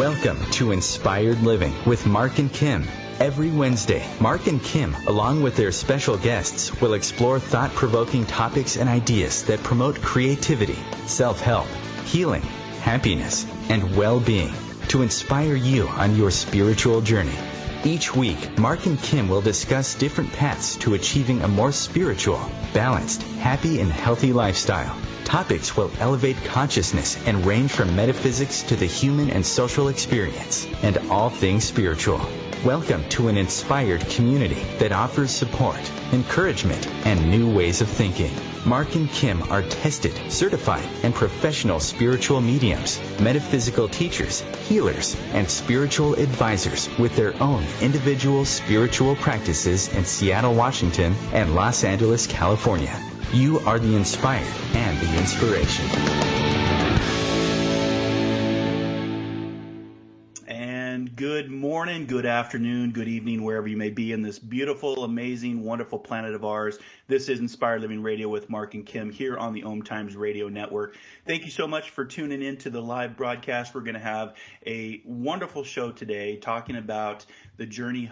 Welcome to Inspired Living with Mark and Kim. Every Wednesday, Mark and Kim, along with their special guests, will explore thought-provoking topics and ideas that promote creativity, self-help, healing, happiness, and well-being to inspire you on your spiritual journey. Each week, Mark and Kim will discuss different paths to achieving a more spiritual, balanced, happy, and healthy lifestyle. Topics will elevate consciousness and range from metaphysics to the human and social experience, and all things spiritual. Welcome to an inspired community that offers support, encouragement, and new ways of thinking. Mark and Kim are tested, certified, and professional spiritual mediums, metaphysical teachers, healers, and spiritual advisors with their own individual spiritual practices in Seattle, Washington, and Los Angeles, California. You are the inspired and the inspiration. And good morning, good afternoon, good evening, wherever you may be in this beautiful, amazing, wonderful planet of ours. This is Inspired Living Radio with Mark and Kim here on the OMTimes Radio Network. Thank you so much for tuning in to the live broadcast. We're going to have a wonderful show today talking about the journey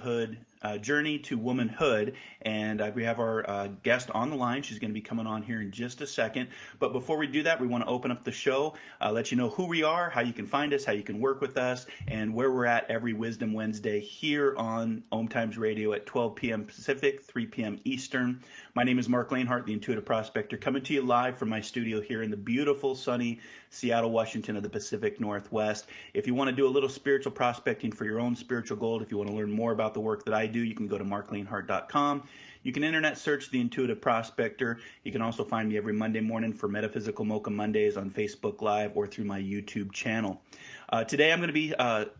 to womanhood, and we have our guest on the line. She's going to be coming on here in just a second. But before we do that, we want to open up the show, let you know who we are, how you can find us, how you can work with us, and where we're at every Wisdom Wednesday here on OMTimes Radio at 12 p.m. Pacific, 3 p.m. Eastern. My name is Mark Lanehart, the Intuitive Prospector, coming to you live from my studio here in the beautiful, sunny Seattle, Washington of the Pacific Northwest. If you want to do a little spiritual prospecting for your own spiritual gold, if you want to learn more about the work that I do, you can go to marklanehart.com. You can internet search the Intuitive Prospector. You can also find me every Monday morning for Metaphysical Mocha Mondays on Facebook Live or through my YouTube channel. Today I'm going to be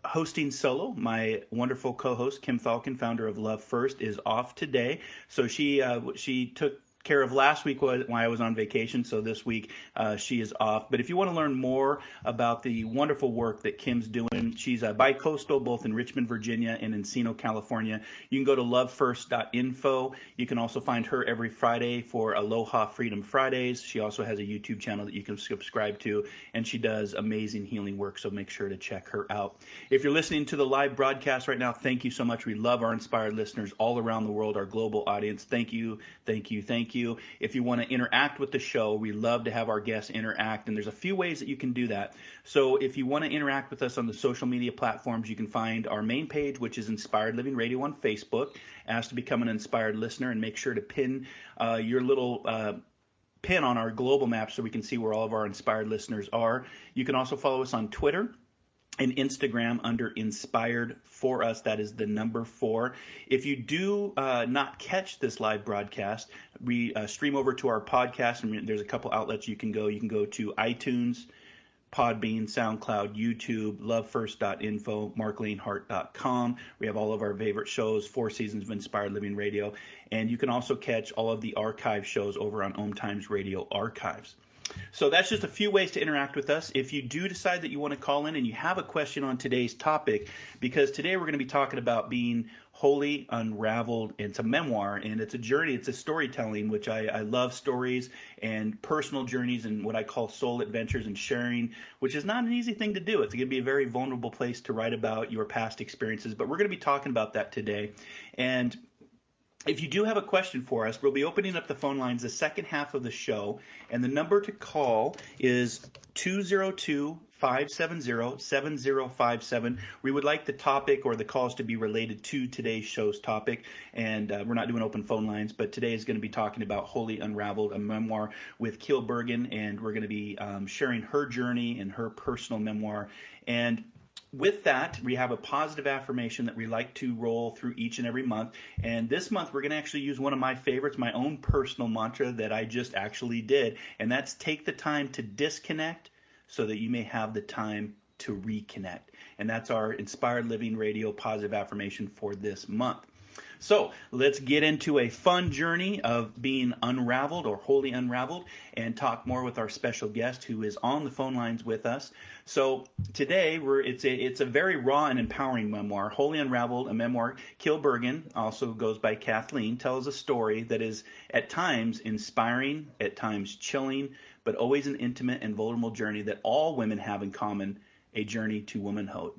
hosting solo. My wonderful co-host, Kim Falcon, founder of Love First, is off today. So she took care of last week when I was on vacation, so this week she is off. But if you want to learn more about the wonderful work that Kim's doing, she's bi-coastal, both in Richmond, Virginia and Encino, California. You can go to lovefirst.info. You can also find her every Friday for Aloha Freedom Fridays. She also has a YouTube channel that you can subscribe to, and she does amazing healing work, so make sure to check her out. If you're listening to the live broadcast right now, thank you so much. We love our inspired listeners all around the world, our global audience. Thank you, thank you, thank you. If you want to interact with the show, we love to have our guests interact, and there's a few ways that you can do that. So if you want to interact with us on the social media platforms, you can find our main page, which is Inspired Living Radio on Facebook. Ask to become an inspired listener, and make sure to pin your little pin on our global map so we can see where all of our inspired listeners are. You can also follow us on Twitter and Instagram under Inspired For Us. That is the number 4. If you do not catch this live broadcast, we stream over to our podcast, and there's a couple outlets you can go. You can go to iTunes, Podbean, SoundCloud, YouTube, lovefirst.info, marklanehart.com. We have all of our favorite shows, 4 seasons of Inspired Living Radio. And you can also catch all of the archive shows over on OMTimes Radio Archives. So that's just a few ways to interact with us. If you do decide that you want to call in and you have a question on today's topic, because today we're going to be talking about being wholly unraveled. It's a memoir, and it's a journey. It's a storytelling, which I love stories and personal journeys and what I call soul adventures and sharing, which is not an easy thing to do. It's going to be a very vulnerable place to write about your past experiences, but we're going to be talking about that today. And if you do have a question for us, we'll be opening up the phone lines the second half of the show, and the number to call is 202-570-7057. We would like the topic or the calls to be related to today's show's topic, and we're not doing open phone lines, but today is going to be talking about Wholly Unraveled, a memoir with Keele Burgin, and we're going to be sharing her journey and her personal memoir. And with that, we have a positive affirmation that we like to roll through each and every month. And this month, we're going to actually use one of my favorites, my own personal mantra that I just actually did. And that's take the time to disconnect so that you may have the time to reconnect. And that's our Inspired Living Radio positive affirmation for this month. So let's get into a fun journey of being unraveled or wholly unraveled and talk more with our special guest who is on the phone lines with us. So today it's a very raw and empowering memoir, Wholly Unraveled, a memoir. Keele Burgin, also goes by Kathleen, tells a story that is at times inspiring, at times chilling, but always an intimate and vulnerable journey that all women have in common, a journey to womanhood.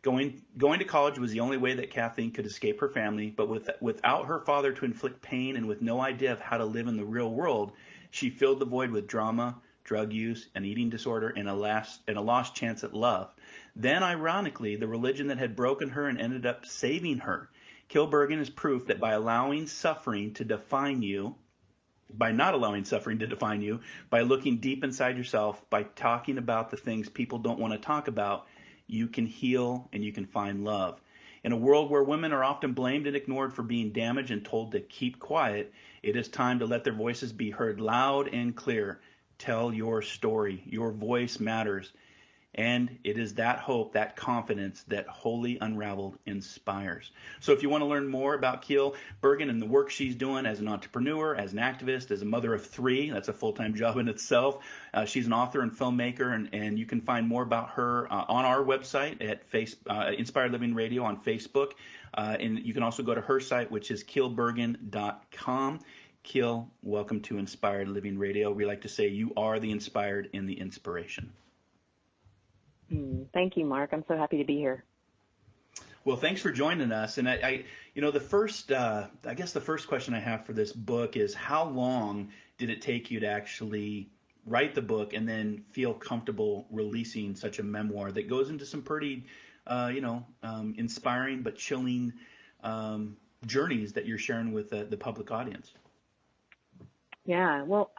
Going to college was the only way that Kathleen could escape her family, but without her father to inflict pain and with no idea of how to live in the real world, she filled the void with drama, drug use, an eating disorder, and a lost chance at love. Then, ironically, the religion that had broken her and ended up saving her. Keele Burgin is proof that by allowing suffering to define you, by not allowing suffering to define you, by looking deep inside yourself, by talking about the things people don't want to talk about, you can heal and you can find love. In a world where women are often blamed and ignored for being damaged and told to keep quiet, it is time to let their voices be heard loud and clear. Tell your story. Your voice matters. And it is that hope, that confidence that Wholly Unraveled inspires. So if you want to learn more about Keele Burgin and the work she's doing as an entrepreneur, as an activist, as a mother of 3, that's a full-time job in itself. She's an author and filmmaker, and you can find more about her on our website at Inspired Living Radio on Facebook. And you can also go to her site, which is keeleburgin.com. Keele, welcome to Inspired Living Radio. We like to say you are the inspired in the inspiration. Thank you, Mark. I'm so happy to be here. Well, thanks for joining us. And I the first question I have for this book is, how long did it take you to actually write the book and then feel comfortable releasing such a memoir that goes into some pretty, inspiring but chilling journeys that you're sharing with the public audience? Yeah, well,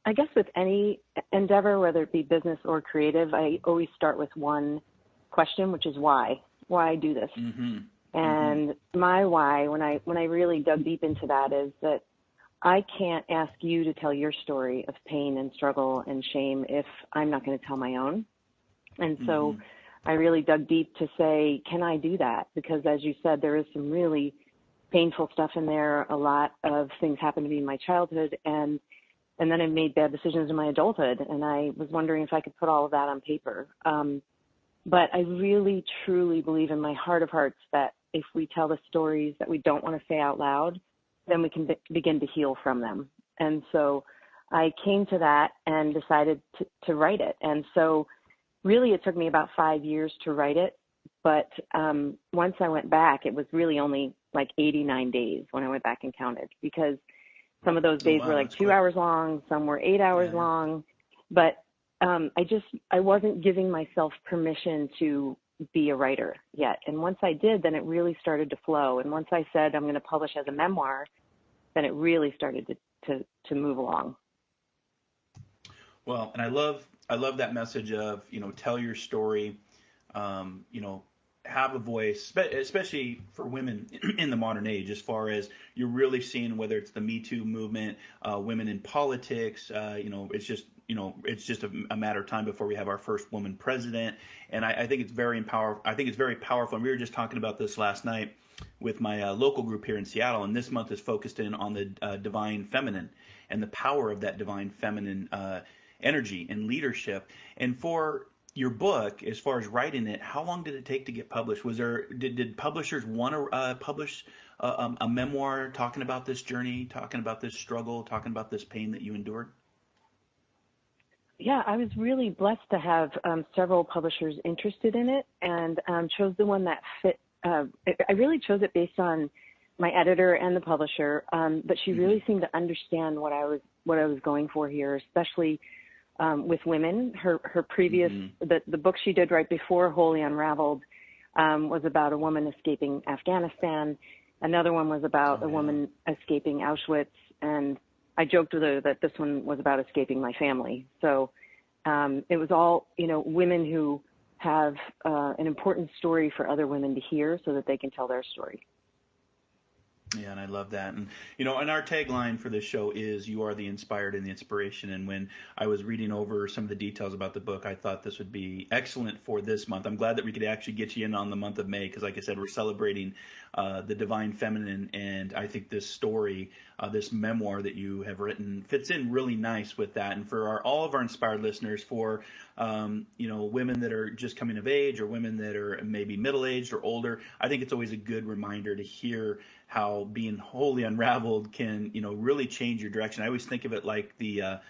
I guess with any endeavor, whether it be business or creative, I always start with one question, which is why I do this. Mm-hmm. And my why, when I really dug deep into that, is that I can't ask you to tell your story of pain and struggle and shame if I'm not going to tell my own. And so I really dug deep to say, can I do that? Because as you said, there is some really painful stuff in there. A lot of things happened to me in my childhood, and then I made bad decisions in my adulthood, and I was wondering if I could put all of that on paper. But I really, truly believe in my heart of hearts that if we tell the stories that we don't want to say out loud, then we can begin to heal from them. And so I came to that and decided to write it. And so really it took me about 5 years to write it. But once I went back, it was really only like 89 days when I went back and counted, because some of those days were like 2 hours long, some were 8 hours long, but I wasn't giving myself permission to be a writer yet. And once I did, then it really started to flow. And once I said I'm going to publish as a memoir, then it really started to move along. Well, and I love that message of, tell your story, have a voice, especially for women in the modern age, as far as you're really seeing, whether it's the Me Too movement, women in politics, it's just a matter of time before we have our first woman president. And I think it's very powerful. And we were just talking about this last night with my local group here in Seattle. And this month is focused in on the divine feminine and the power of that divine feminine energy and leadership. And for your book, as far as writing it, how long did it take to get published? Did publishers want to publish a memoir talking about this journey, talking about this struggle, talking about this pain that you endured? Yeah, I was really blessed to have several publishers interested in it, and chose the one that fit. I really chose it based on my editor and the publisher, but she really seemed to understand what I was going for here, especially with women. Her previous the book she did right before Wholly Unraveled was about a woman escaping Afghanistan. Another one was about a woman escaping Auschwitz, and I joked with her that this one was about escaping my family. So it was all, women who have an important story for other women to hear so that they can tell their story. Yeah, and I love that. And, and our tagline for this show is "You are the inspired and the inspiration." And when I was reading over some of the details about the book, I thought this would be excellent for this month. I'm glad that we could actually get you in on the month of May because, like I said, we're celebrating the divine feminine. And I think this story, this memoir that you have written fits in really nice with that. And for all of our inspired listeners, for, women that are just coming of age or women that are maybe middle-aged or older, I think it's always a good reminder to hear how being wholly unraveled can, really change your direction. I always think of it like the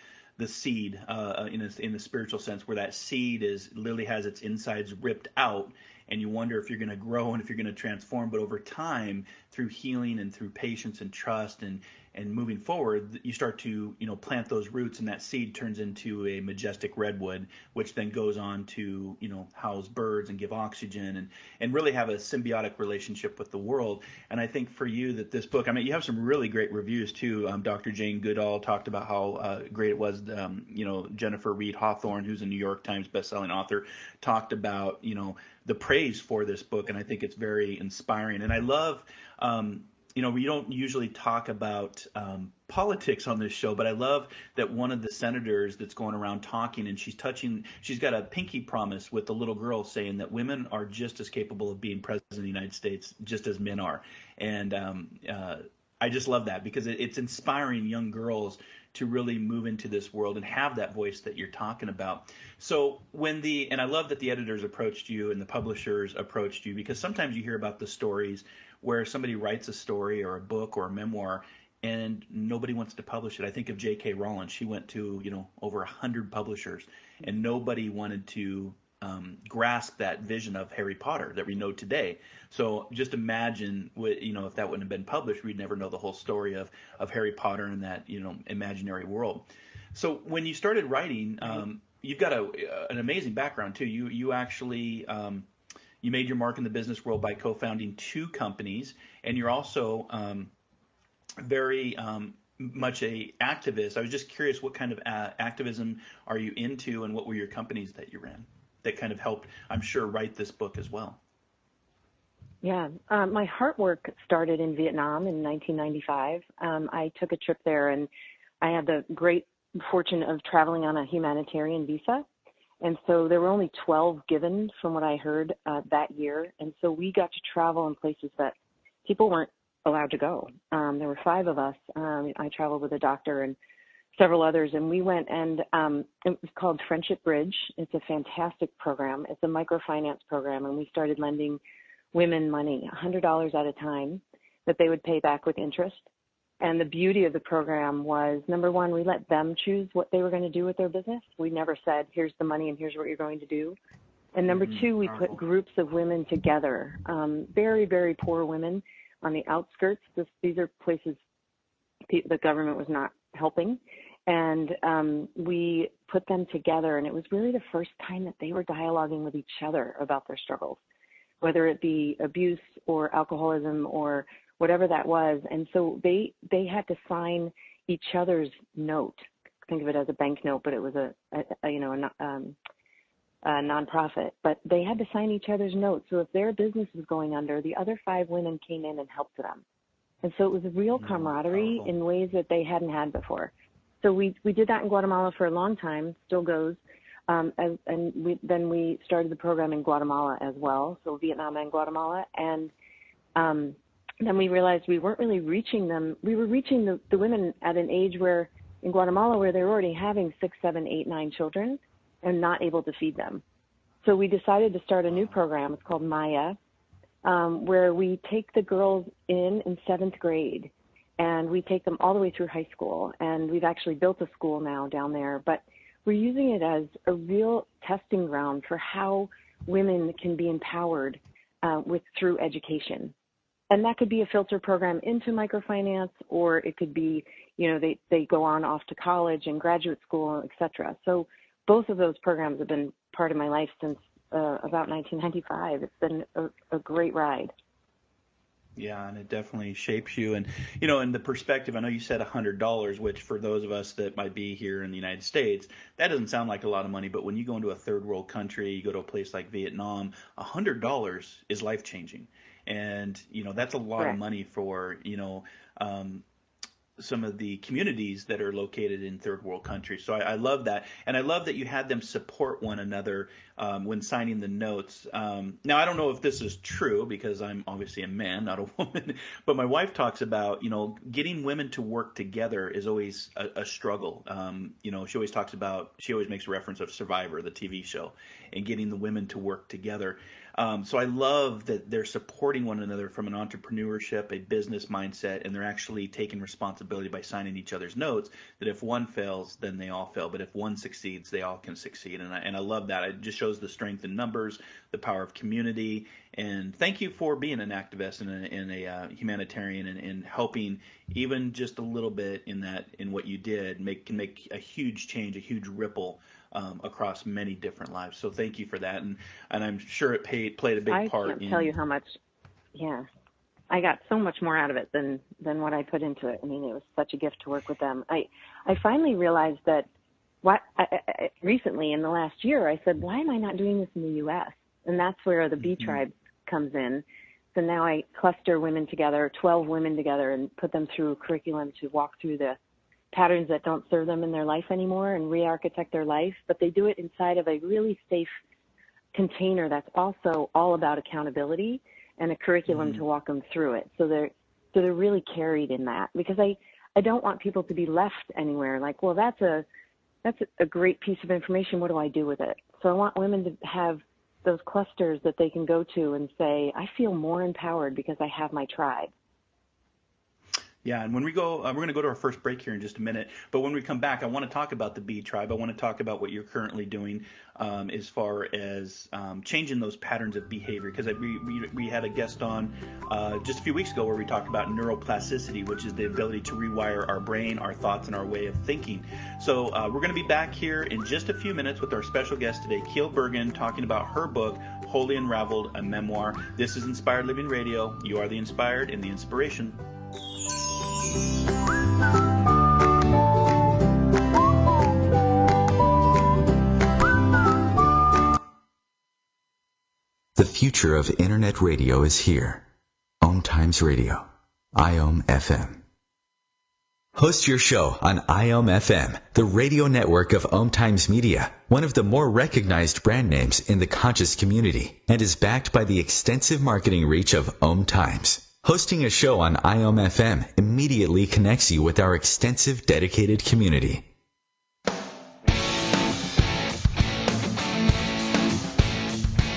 seed in the spiritual sense, where that seed literally has its insides ripped out, and you wonder if you're going to grow and if you're going to transform. But over time, through healing and through patience and trust and moving forward, you start to, plant those roots, and that seed turns into a majestic redwood, which then goes on to, house birds and give oxygen and really have a symbiotic relationship with the world. And I think for you that this book, I mean, you have some really great reviews too. Dr. Jane Goodall talked about how great it was. Jennifer Reed Hawthorne, who's a New York Times bestselling author, talked about, the praise for this book. And I think it's very inspiring. And I love, we don't usually talk about politics on this show, but I love that one of the senators that's going around talking, and she's got a pinky promise with the little girl saying that women are just as capable of being president of the United States just as men are. And I just love that because it's inspiring young girls to really move into this world and have that voice that you're talking about. So and I love that the editors approached you and the publishers approached you, because sometimes you hear about the stories where somebody writes a story or a book or a memoir and nobody wants to publish it. I think of J.K. Rowling. She went to, over 100 publishers, and nobody wanted to grasp that vision of Harry Potter that we know today. So just imagine, if that wouldn't have been published, we'd never know the whole story of Harry Potter and that, imaginary world. So when you started writing, you've got an amazing background too. You actually you made your mark in the business world by co-founding 2 companies, and you're also very much a activist. I was just curious, what kind of activism are you into, and what were your companies that you ran that kind of helped, I'm sure, write this book as well? Yeah, my heart work started in Vietnam in 1995. I took a trip there, and I had the great fortune of traveling on a humanitarian visa. And so there were only 12 given from what I heard that year. And so we got to travel in places that people weren't allowed to go. There were 5 of us. I traveled with a doctor and several others, and we went, and it was called Friendship Bridge. It's a fantastic program. It's a microfinance program, and we started lending women money, $100 at a time, that they would pay back with interest. And the beauty of the program was, number one, we let them choose what they were going to do with their business. We never said, here's the money and here's what you're going to do. And number 2, we put groups of women together, very, very poor women on the outskirts. These are places the government was not helping. And we put them together, and it was really the first time that they were dialoguing with each other about their struggles, whether it be abuse or alcoholism or whatever that was. And so they had to sign each other's note. Think of it as a bank note, but it was a nonprofit. But they had to sign each other's notes. So if their business was going under, the other 5 women came in and helped them. And so it was a real camaraderie in ways that they hadn't had before. So we did that in Guatemala for a long time, still goes. Then we started the program in Guatemala as well, so Vietnam and Guatemala. And then we realized we weren't really reaching them. We were reaching the women at an age where, in Guatemala, where they were already having 6, 7, 8, 9 children and not able to feed them. So we decided to start a new program. It's called Maya, where we take the girls in 7th grade, and we take them all the way through high school. And we've actually built a school now down there, but we're using it as a real testing ground for how women can be empowered through education. And that could be a filter program into microfinance, or it could be, they go on off to college and graduate school, et cetera. So both of those programs have been part of my life since about 1995. It's been a great ride. Yeah, and it definitely shapes you. And, in the perspective, I know you said $100, which for those of us that might be here in the United States, that doesn't sound like a lot of money. But when you go into a third world country, you go to a place like Vietnam, $100 is life-changing. And, that's a lot of money for, some of the communities that are located in third world countries. So I love that. And I love that you had them support one another when signing the notes. Now, I don't know if this is true because I'm obviously a man, not a woman, but my wife talks about, getting women to work together is always a struggle. She always makes a reference of Survivor, the TV show, and getting the women to work together. So I love that they're supporting one another from an entrepreneurship, a business mindset, and they're actually taking responsibility by signing each other's notes that if one fails, then they all fail. But if one succeeds, they all can succeed. And I love that. It just shows the strength in numbers, the power of community. And thank you for being an activist and a humanitarian and helping even just a little bit in what you did can make a huge change, a huge ripple across many different lives. So thank you for that, and I'm sure it played a big part. I can't tell you how much. Yeah, I got so much more out of it than what I put into it. I mean, it was such a gift to work with them. I finally realized that recently in the last year, I said, why am I not doing this in the U.S.? And that's where the B Tribe comes in. So now I cluster women together, 12 women together, and put them through a curriculum to walk through the patterns that don't serve them in their life anymore and re-architect their life. But they do it inside of a really safe container that's also all about accountability and a curriculum to walk them through it. So they're really carried in that, because I don't want people to be left anywhere like, well, that's a great piece of information. What do I do with it? So I want women to have those clusters that they can go to and say, I feel more empowered because I have my tribe. Yeah, and when we go, we're going to go to our first break here in just a minute. But when we come back, I want to talk about the B Tribe. I want to talk about what you're currently doing as far as changing those patterns of behavior. Because we had a guest on just a few weeks ago where we talked about neuroplasticity, which is the ability to rewire our brain, our thoughts, and our way of thinking. So we're going to be back here in just a few minutes with our special guest today, Keele Burgin, talking about her book, Wholly Unraveled, a Memoir. This is Inspired Living Radio. You are the inspired and the inspiration. The future of Internet radio is here. OMTimes Radio, IOM FM. Host your show on IOM FM, the radio network of OMTimes Media, one of the more recognized brand names in the conscious community, and is backed by the extensive marketing reach of OMTimes. Hosting a show on IOM FM immediately connects you with our extensive dedicated community.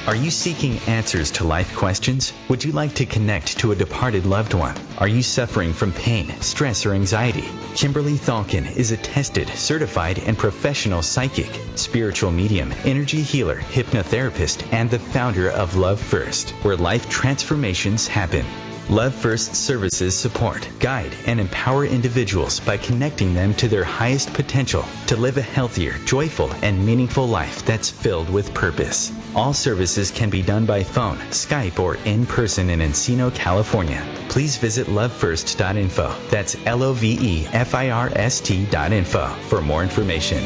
Are you seeking answers to life questions? Would you like to connect to a departed loved one? Are you suffering from pain, stress, or anxiety? Kimberly Thalkin is a tested, certified, and professional psychic, spiritual medium, energy healer, hypnotherapist, and the founder of Love First, where life transformations happen. Love First services support, guide, and empower individuals by connecting them to their highest potential to live a healthier, joyful, and meaningful life that's filled with purpose. All services can be done by phone, Skype, or in person in Encino, California. Please visit lovefirst.info. That's LOVEFIRST.info for more information.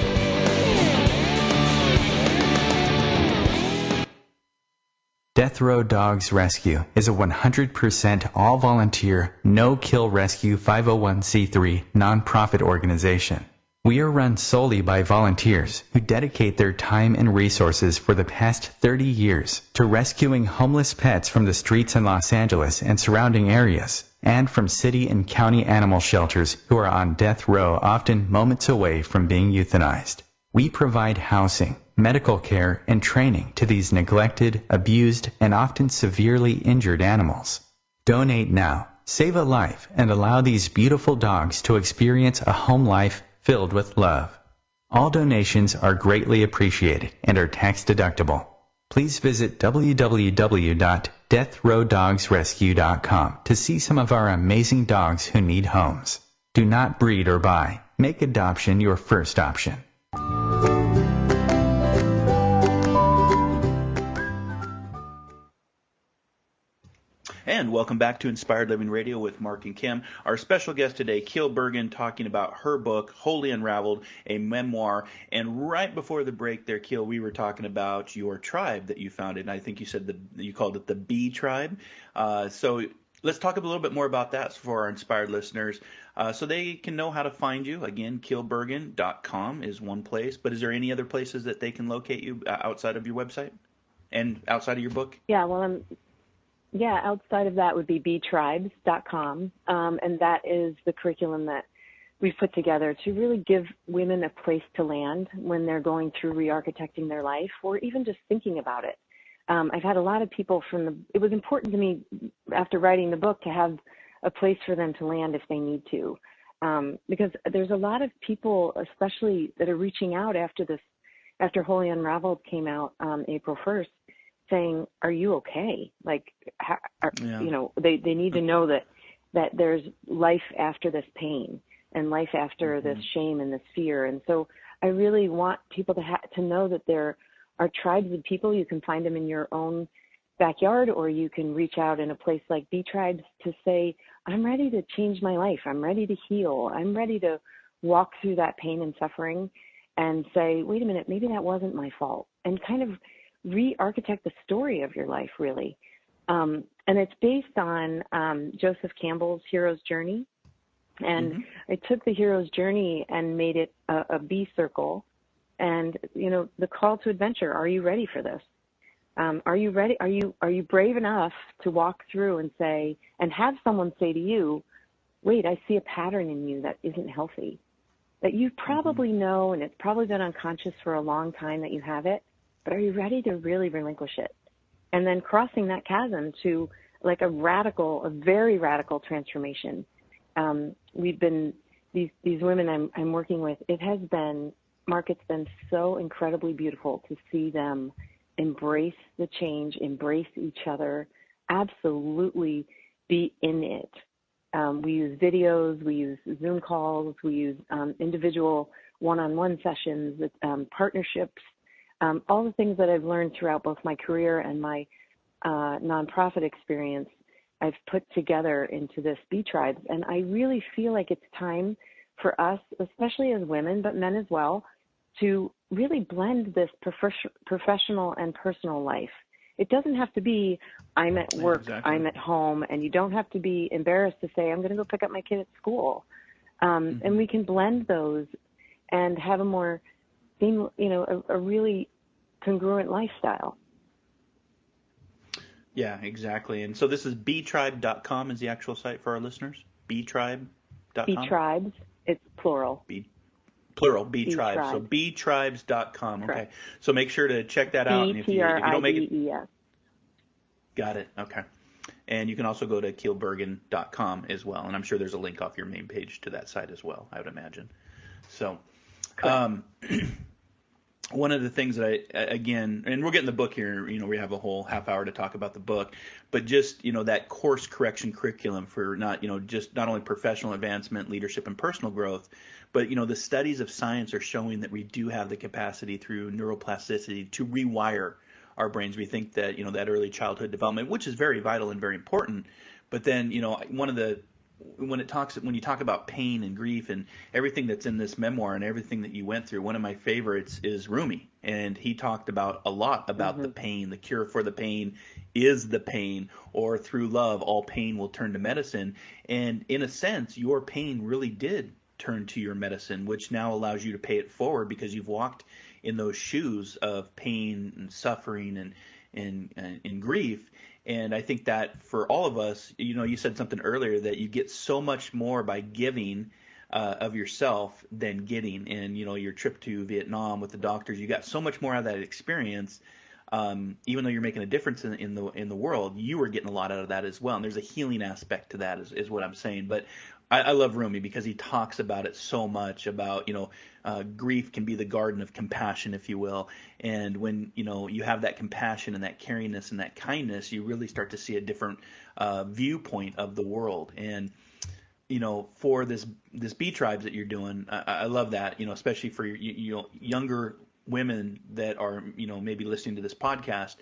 Death Row Dogs Rescue is a 100% all-volunteer, no-kill rescue 501c3 nonprofit organization. We are run solely by volunteers who dedicate their time and resources for the past 30 years to rescuing homeless pets from the streets in Los Angeles and surrounding areas, and from city and county animal shelters who are on death row, often moments away from being euthanized. We provide housing, medical care, and training to these neglected, abused, and often severely injured animals. Donate now, save a life, and allow these beautiful dogs to experience a home life filled with love. All donations are greatly appreciated and are tax deductible. Please visit www.deathrowdogsrescue.com to see some of our amazing dogs who need homes. Do not breed or buy. Make adoption your first option. And welcome back to Inspired Living Radio with Mark and Kim. Our special guest today, Keele Burgin, talking about her book, Wholly Unraveled, a Memoir. And right before the break there, Keele, we were talking about your tribe that you founded. And I think you said you called it the B Tribe. So let's talk a little bit more about that for our inspired listeners so they can know how to find you. Again, keeleburgin.com is one place. But is there any other places that they can locate you outside of your website and outside of your book? Yeah, well, outside of that would be btribes.com, and that is the curriculum that we've put together to really give women a place to land when they're going through re-architecting their life or even just thinking about it. I've had a lot of people it was important to me after writing the book to have a place for them to land if they need to. Because there's a lot of people, especially that are reaching out after Wholly Unraveled came out April 1st, saying, "Are you okay?" Like, they need to know that there's life after this pain and life after this shame and this fear. And so I really want people to know that there are tribes of people. You can find them in your own backyard, or you can reach out in a place like B Tribes to say, "I'm ready to change my life. I'm ready to heal. I'm ready to walk through that pain and suffering and say, wait a minute, maybe that wasn't my fault," and kind of re-architect the story of your life, really. And it's based on Joseph Campbell's Hero's Journey. And I took the Hero's Journey and made it a B circle. And, the call to adventure, are you ready for this? Are you ready? Are you brave enough to walk through and say, and have someone say to you, wait, I see a pattern in you that isn't healthy, that you probably know, and it's probably been unconscious for a long time that you have it, but are you ready to really relinquish it? And then crossing that chasm to like a very radical transformation. We've been, these women I'm working with, Mark, it's been so incredibly beautiful to see them embrace the change, embrace each other, absolutely be in it. We use videos, we use Zoom calls, we use individual one-on-one sessions, partnerships, all the things that I've learned throughout both my career and my nonprofit experience, I've put together into this B Tribes. And I really feel like it's time for us, especially as women, but men as well, to really blend this professional and personal life. It doesn't have to be, I'm at work, exactly. I'm at home, and you don't have to be embarrassed to say, I'm going to go pick up my kid at school. And we can blend those and have a more, a really congruent lifestyle. Yeah, exactly. And so this is btribe.com is the actual site for our listeners? btribe.com? Btribes, it's plural. Plural, btribes. So btribes.com. Okay. Correct. So make sure to check that out. And if you don't make it, got it. Okay. And you can also go to keeleburgin.com as well. And I'm sure there's a link off your main page to that site as well, I would imagine. So, one of the things that again, and we're getting the book here, we have a whole half hour to talk about the book, but just, that course correction curriculum for not only professional advancement, leadership, and personal growth, but, the studies of science are showing that we do have the capacity through neuroplasticity to rewire our brains. We think that, that early childhood development, which is very vital and very important, but then, when you talk about pain and grief and everything that's in this memoir and everything that you went through, one of my favorites is Rumi, and he talked about a lot about the pain. The cure for the pain is the pain, or through love, all pain will turn to medicine. And in a sense, your pain really did turn to your medicine, which now allows you to pay it forward because you've walked in those shoes of pain and suffering and grief. And I think that for all of us, you said something earlier that you get so much more by giving of yourself than getting. And, your trip to Vietnam with the doctors, you got so much more out of that experience. Even though you're making a difference in the world, you were getting a lot out of that as well. And there's a healing aspect to that is what I'm saying. But I love Rumi because he talks about it so much about, grief can be the garden of compassion, if you will. And when, you have that compassion and that caringness and that kindness, you really start to see a different viewpoint of the world. And, for this B Tribes that you're doing, I love that, especially for younger women that are, maybe listening to this podcast.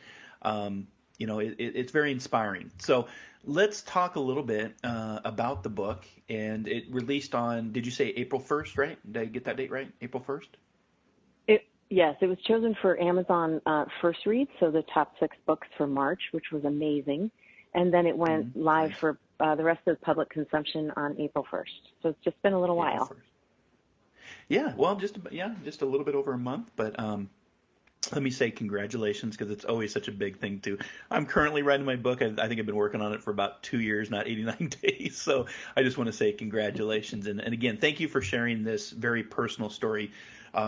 It's very inspiring. So let's talk a little bit about the book. And it released on, did you say April 1st, right? Did I get that date right? April 1st? Yes, it was chosen for Amazon First Read, so the top 6 books for March, which was amazing. And then it went live for the rest of the public consumption on April 1st. So it's just been a little while. 1st. Yeah, well, just a little bit over a month, but let me say congratulations because it's always such a big thing too. I'm currently writing my book. I think I've been working on it for about 2 years, not 89 days. So I just want to say congratulations. And again, thank you for sharing this very personal story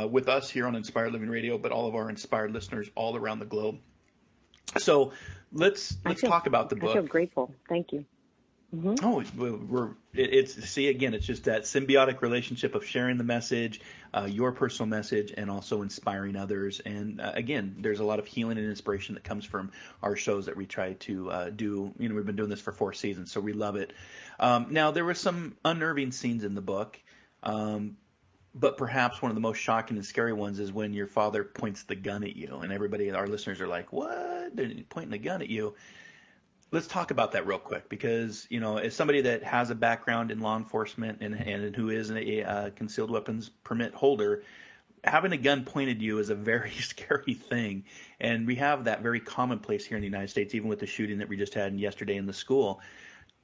with us here on Inspired Living Radio, but all of our inspired listeners all around the globe. So let's talk about the book. I feel grateful. Thank you. Mm-hmm. Oh, it's just that symbiotic relationship of sharing the message, your personal message, and also inspiring others. And again, there's a lot of healing and inspiration that comes from our shows that we try to do. We've been doing this for 4 seasons, so we love it. Now, there were some unnerving scenes in the book, but perhaps one of the most shocking and scary ones is when your father points the gun at you, and everybody, our listeners, are like, "What? They're pointing the gun at you?" Let's talk about that real quick, because as somebody that has a background in law enforcement and who is a concealed weapons permit holder, having a gun pointed at you is a very scary thing, and we have that very commonplace here in the United States, even with the shooting that we just had yesterday in the school.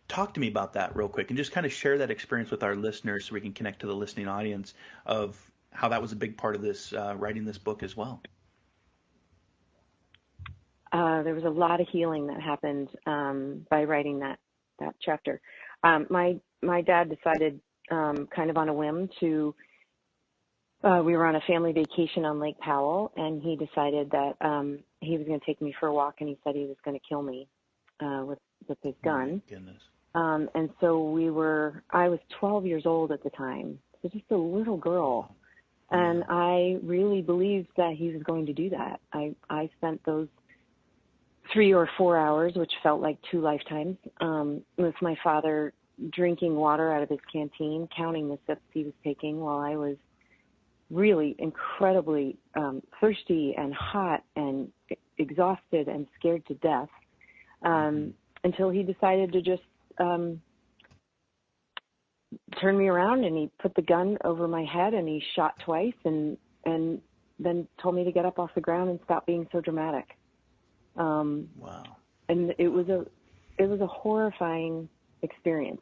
Talk to me about that real quick, and just kind of share that experience with our listeners so we can connect to the listening audience of how that was a big part of this writing this book as well. There was a lot of healing that happened by writing that chapter. My dad decided kind of on a whim to, we were on a family vacation on Lake Powell, and he decided that he was going to take me for a walk, and he said he was going to kill me with his gun. Oh, goodness. And so I was 12 years old at the time, so just a little girl. And I really believed that he was going to do that. I spent those 3 or 4 hours, which felt like 2 lifetimes, with my father drinking water out of his canteen, counting the sips he was taking while I was really incredibly thirsty and hot and exhausted and scared to death, until he decided to just turn me around, and he put the gun over my head, and he shot twice, and then told me to get up off the ground and stop being so dramatic. Wow. And it was a horrifying experience.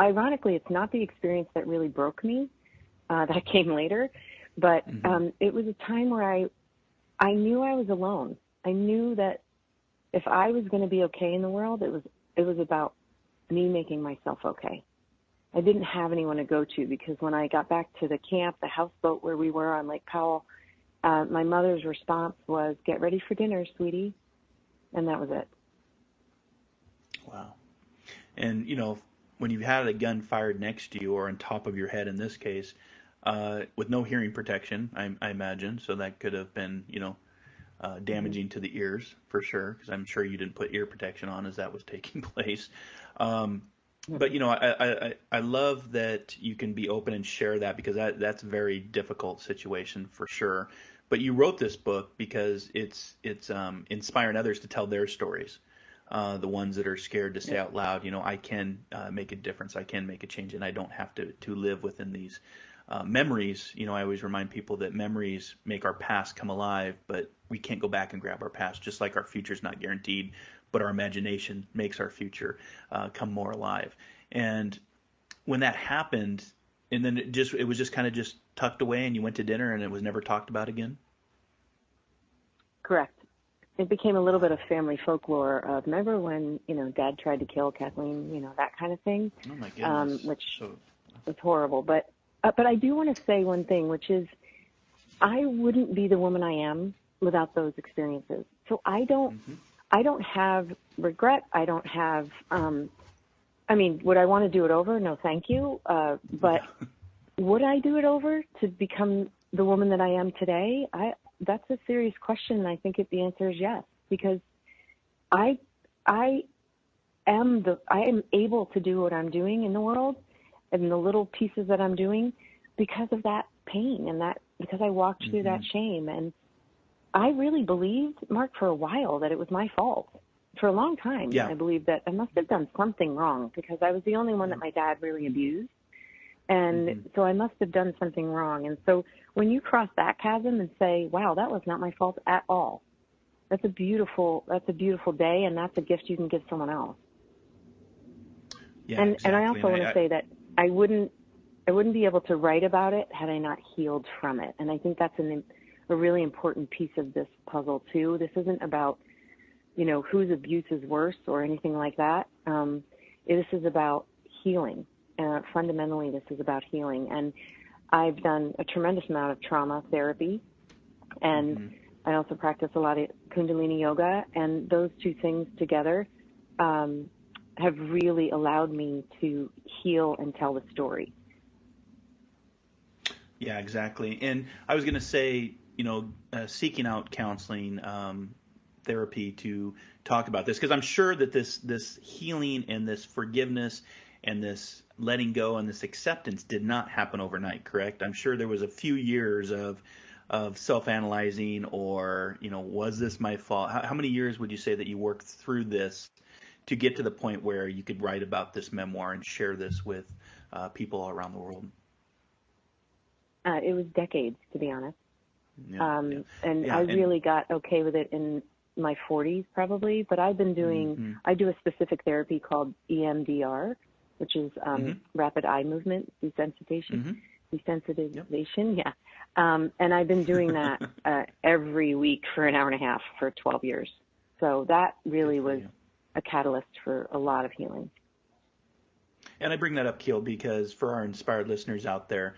Ironically, it's not the experience that really broke me. That came later, but it was a time where I knew I was alone. I knew that if I was going to be okay in the world, it was about me making myself okay. I didn't have anyone to go to, because when I got back to the camp, the houseboat where we were on Lake Powell, my mother's response was, "Get ready for dinner, sweetie." And that was it. Wow. And, when you had a gun fired next to you, or on top of your head in this case, with no hearing protection, I imagine, so that could have been, damaging to the ears for sure, because I'm sure you didn't put ear protection on as that was taking place. But, I love that you can be open and share that, because that's a very difficult situation for sure. But you wrote this book because it's inspiring others to tell their stories, the ones that are scared to say out loud, I can make a difference, I can make a change, and I don't have to live within these memories. I always remind people that memories make our past come alive, but we can't go back and grab our past, just like our future's not guaranteed, but our imagination makes our future come more alive. And when that happened, and then it was just kind of just tucked away, and you went to dinner, and it was never talked about again? Correct. It became a little bit of family folklore of, remember when, Dad tried to kill Kathleen, that kind of thing. Oh my goodness. Which was horrible. But I do want to say one thing, which is I wouldn't be the woman I am without those experiences. So I don't have regret. I don't have, would I want to do it over? No, thank you. But would I do it over to become the woman that I am today? That's a serious question, and I think the answer is yes, because I am able to do what I'm doing in the world and the little pieces that I'm doing because of that pain, and because I walked through that shame. And I really believed, Mark, for a while that it was my fault. For a long time, I believed that I must have done something wrong, because I was the only one that my dad really abused. And so I must have done something wrong. And so when you cross that chasm and say, wow, that was not my fault at all, that's a beautiful day, and that's a gift you can give someone else. Yeah, and I also want to say that I wouldn't be able to write about it had I not healed from it. And I think that's a really important piece of this puzzle too. This isn't about, whose abuse is worse or anything like that. This is about healing. Fundamentally, this is about healing. And I've done a tremendous amount of trauma therapy, and I also practice a lot of Kundalini yoga, and those two things together have really allowed me to heal and tell the story. Yeah, exactly. And I was going to say, seeking out counseling, therapy to talk about this, because I'm sure that this healing and this forgiveness and this letting go and this acceptance did not happen overnight, correct? I'm sure there was a few years of self-analyzing, or, was this my fault? How many years would you say that you worked through this to get to the point where you could write about this memoir and share this with people all around the world? It was decades, to be honest. Yeah. I really got okay with it in my 40s probably, but I've been doing, I do a specific therapy called EMDR, which is rapid eye movement desensitization. Desensitization, yeah. And I've been doing that every week for an hour and a half for 12 years. So that really was a catalyst for a lot of healing. And I bring that up, Keele, because for our inspired listeners out there,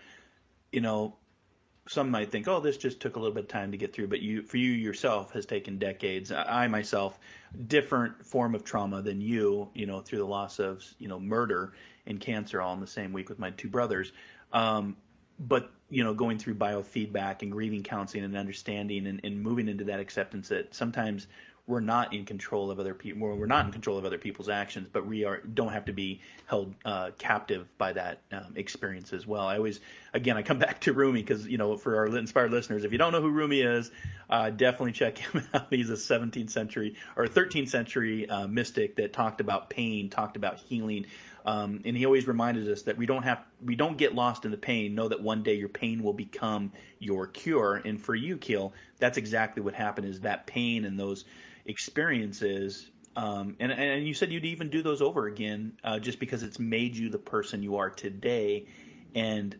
some might think, oh, this just took a little bit of time to get through, but for you yourself has taken decades. I myself, different form of trauma than you, through the loss of, murder and cancer all in the same week with my two brothers. But, going through biofeedback and grieving counseling and understanding and moving into that acceptance that sometimes we're not in control of other people. We're not in control of other people's actions, but we don't have to be held captive by that experience as well. I come back to Rumi because, for our inspired listeners, if you don't know who Rumi is, definitely check him out. He's a 17th century or 13th century mystic that talked about pain, talked about healing. And he always reminded us that we don't get lost in the pain. Know that one day your pain will become your cure. And for you, Keele, that's exactly what happened, is that pain and those experiences. And you said you'd even do those over again, just because it's made you the person you are today, and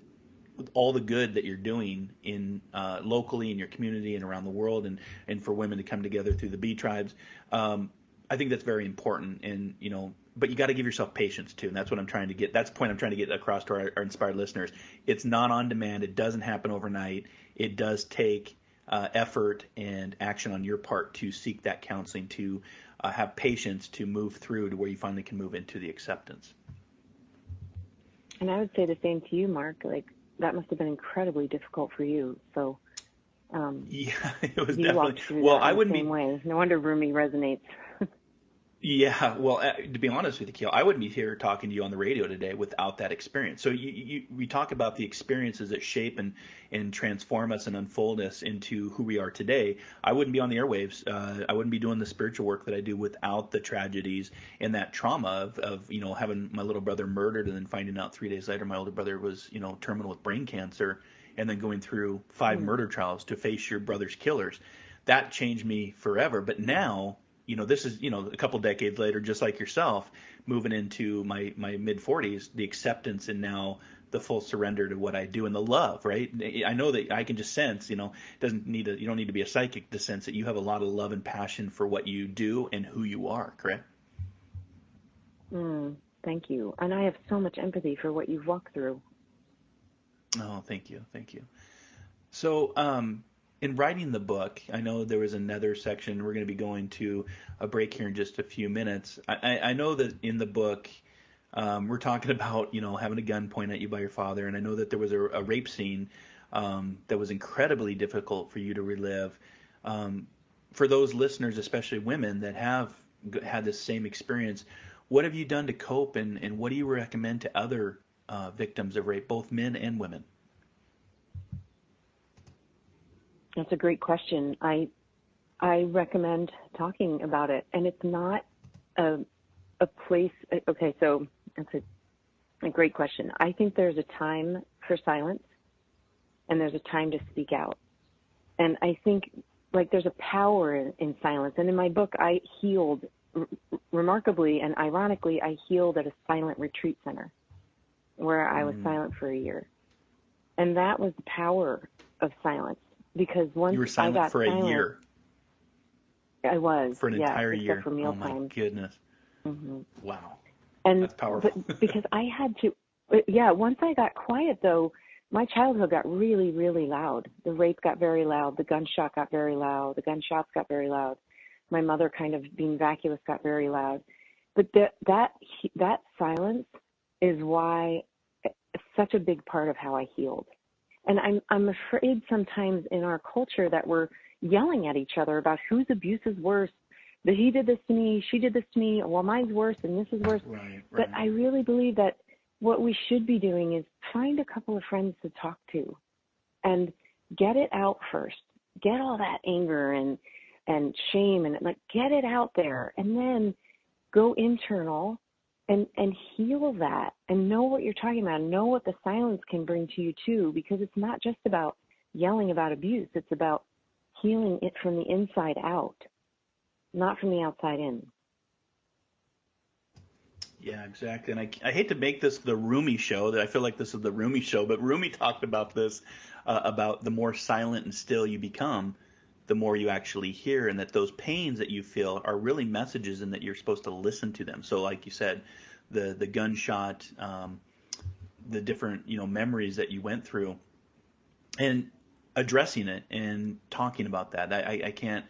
all the good that you're doing in locally in your community and around the world, and for women to come together through the Bee Tribes. I think that's very important, and but you got to give yourself patience too, and that's what I'm trying to get. That's the point I'm trying to get across to our inspired listeners. It's not on demand. It doesn't happen overnight. It does take effort and action on your part to seek that counseling, to have patience to move through to where you finally can move into the acceptance. And I would say the same to you, Mark. Like, that must have been incredibly difficult for you. So, yeah, it was you definitely. walked through Well, that I in wouldn't the same be. way. No wonder Rumi resonates. Yeah, well, to be honest with you, Keele, I wouldn't be here talking to you on the radio today without that experience. So we talk about the experiences that shape and transform us and unfold us into who we are today. I wouldn't be on the airwaves. I wouldn't be doing the spiritual work that I do without the tragedies and that trauma of having my little brother murdered and then finding out 3 days later my older brother was terminal with brain cancer, and then going through 5 murder trials to face your brother's killers. That changed me forever. But now, this is, a couple decades later, just like yourself, moving into my mid-40s, the acceptance and now the full surrender to what I do, and the love, right? I know that I can just sense, you don't need to be a psychic to sense that you have a lot of love and passion for what you do and who you are, correct? Thank you. And I have so much empathy for what you've walked through. Oh, thank you. Thank you. So, in writing the book, I know there was another section. We're going to be going to a break here in just a few minutes. I know that in the book, we're talking about, having a gun pointed at you by your father. And I know that there was a rape scene that was incredibly difficult for you to relive. For those listeners, especially women that have had this same experience, what have you done to cope, and what do you recommend to other victims of rape, both men and women? That's a great question. I recommend talking about it, and it's not a place. Okay, so that's a great question. I think there's a time for silence, and there's a time to speak out. And I think there's a power in silence. And in my book, I healed remarkably and ironically. I healed at a silent retreat center where I was silent for a year, and that was the power of silence. Because once you were silent I got for silent, a year. I was for an entire year. Except for meal oh my times. Goodness! Mm-hmm. Wow, and that's powerful. But because I had to, once I got quiet though, my childhood got really, really loud. The rape got very loud. The gunshot got very loud. The gunshots got very loud. My mother kind of being vacuous got very loud. But that silence is why it's such a big part of how I healed. And I'm afraid sometimes in our culture that we're yelling at each other about whose abuse is worse. That he did this to me, she did this to me, well, mine's worse and this is worse. Right. But I really believe that what we should be doing is find a couple of friends to talk to and get it out first. Get all that anger and shame and like get it out there, and then go internal and heal that and know what you're talking about. Know what the silence can bring to you too, because it's not just about yelling about abuse. It's about healing it from the inside out, not from the outside in. Yeah, exactly. And I hate to make this the Rumi show, that I feel like this is the Rumi show, but Rumi talked about this, about the more silent and still you become, the more you actually hear, and that those pains that you feel are really messages and that you're supposed to listen to them. So like you said, the gunshot, the different, memories that you went through, and addressing it and talking about that. I can't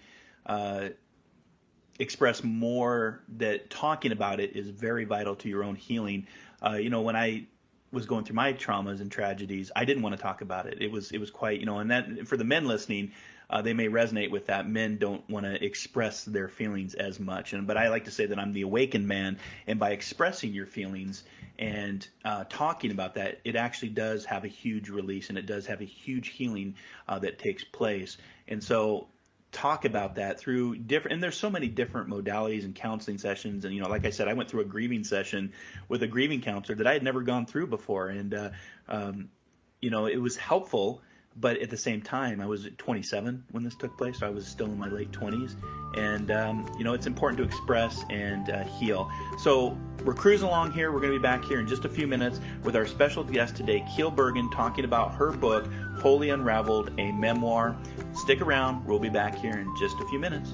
express more that talking about it is very vital to your own healing. When I was going through my traumas and tragedies, I didn't want to talk about it. It was quite, and that for the men listening, they may resonate with that. Men don't want to express their feelings as much. But I like to say that I'm the awakened man, and by expressing your feelings and talking about that, it actually does have a huge release, and it does have a huge healing that takes place. And so talk about that through different, and there's so many different modalities and counseling sessions. And, like I said, I went through a grieving session with a grieving counselor that I had never gone through before. And, it was helpful. But at the same time, I was 27 when this took place, so I was still in my late 20s. And, it's important to express and heal. So we're cruising along here. We're going to be back here in just a few minutes with our special guest today, Keele Burgin, talking about her book, WHOLLY Unraveled, a memoir. Stick around. We'll be back here in just a few minutes.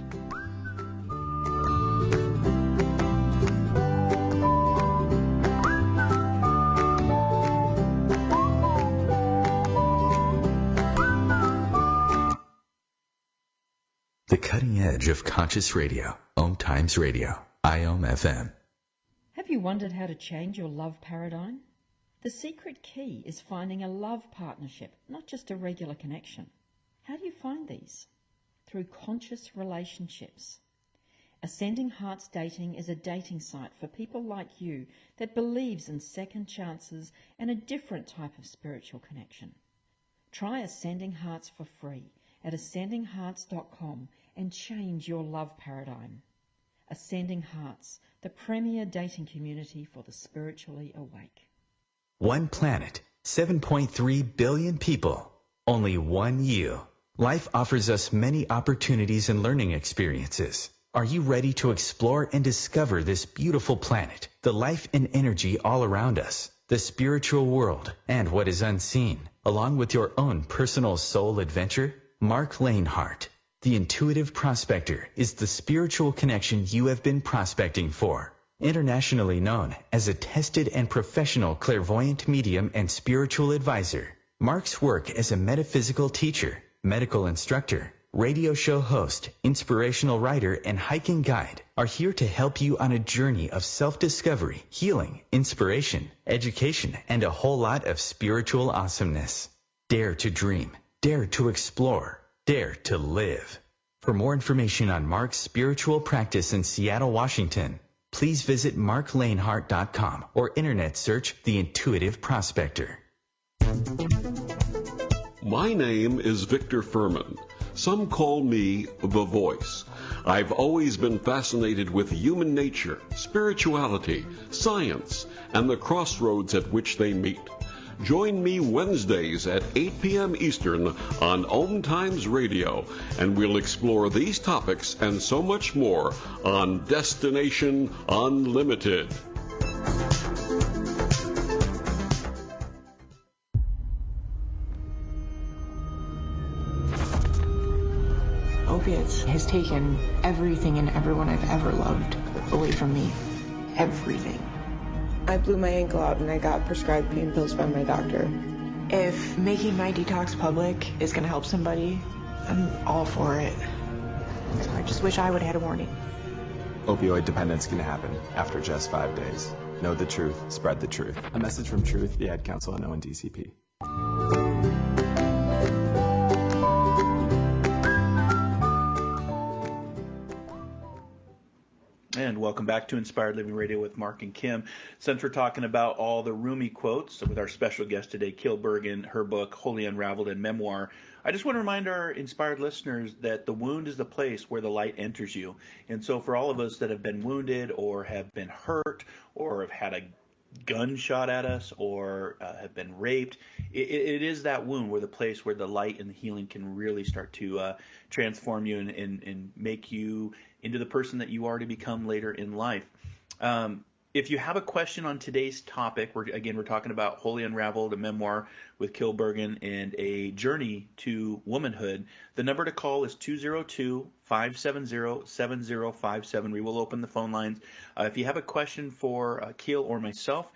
The cutting edge of conscious radio, OMTimes Radio, IOM FM. Have you wondered how to change your love paradigm? The secret key is finding a love partnership, not just a regular connection. How do you find these? Through conscious relationships. Ascending Hearts Dating is a dating site for people like you that believes in second chances and a different type of spiritual connection. Try Ascending Hearts for free at ascendinghearts.com and change your love paradigm. Ascending Hearts, the premier dating community for the spiritually awake. One planet, 7.3 billion people, only one you. Life offers us many opportunities and learning experiences. Are you ready to explore and discover this beautiful planet, the life and energy all around us, the spiritual world, and what is unseen, along with your own personal soul adventure? Mark Lanehart, the intuitive prospector, is the spiritual connection you have been prospecting for. Internationally known as a tested and professional clairvoyant medium and spiritual advisor, Mark's work as a metaphysical teacher, medical instructor, radio show host, inspirational writer, and hiking guide are here to help you on a journey of self-discovery, healing, inspiration, education, and a whole lot of spiritual awesomeness. Dare to dream. Dare to explore. Dare to live. For more information on Mark's spiritual practice in Seattle, Washington, please visit marklanehart.com or internet search The Intuitive Prospector. My name is Victor Furman. Some call me The Voice. I've always been fascinated with human nature, spirituality, science, and the crossroads at which they meet. Join me Wednesdays at 8 p.m. Eastern on OMTimes Radio, and we'll explore these topics and so much more on Destination Unlimited. Opiates has taken everything and everyone I've ever loved away from me. Everything. I blew my ankle out and I got prescribed pain pills by my doctor. If making my detox public is going to help somebody, I'm all for it. So I just wish I would have had a warning. Opioid dependence can happen after just 5 days. Know the truth, spread the truth. A message from Truth, the Ad Council, and ONDCP. And welcome back to Inspired Living Radio with Mark and Kim. Since we're talking about all the Rumi quotes with our special guest today, Keele Burgin, her book, Wholly Unraveled and Memoir, I just want to remind our inspired listeners that the wound is the place where the light enters you. And so for all of us that have been wounded or have been hurt or have had a gun shot at us or have been raped, it is that wound where the place where the light and the healing can really start to transform you and make you into the person that you are to become later in life. If you have a question on today's topic, we're talking about Wholly Unraveled, a memoir with Keele Burgin and a journey to womanhood. The number to call is 202-570-7057. We will open the phone lines. If you have a question for Keele or myself,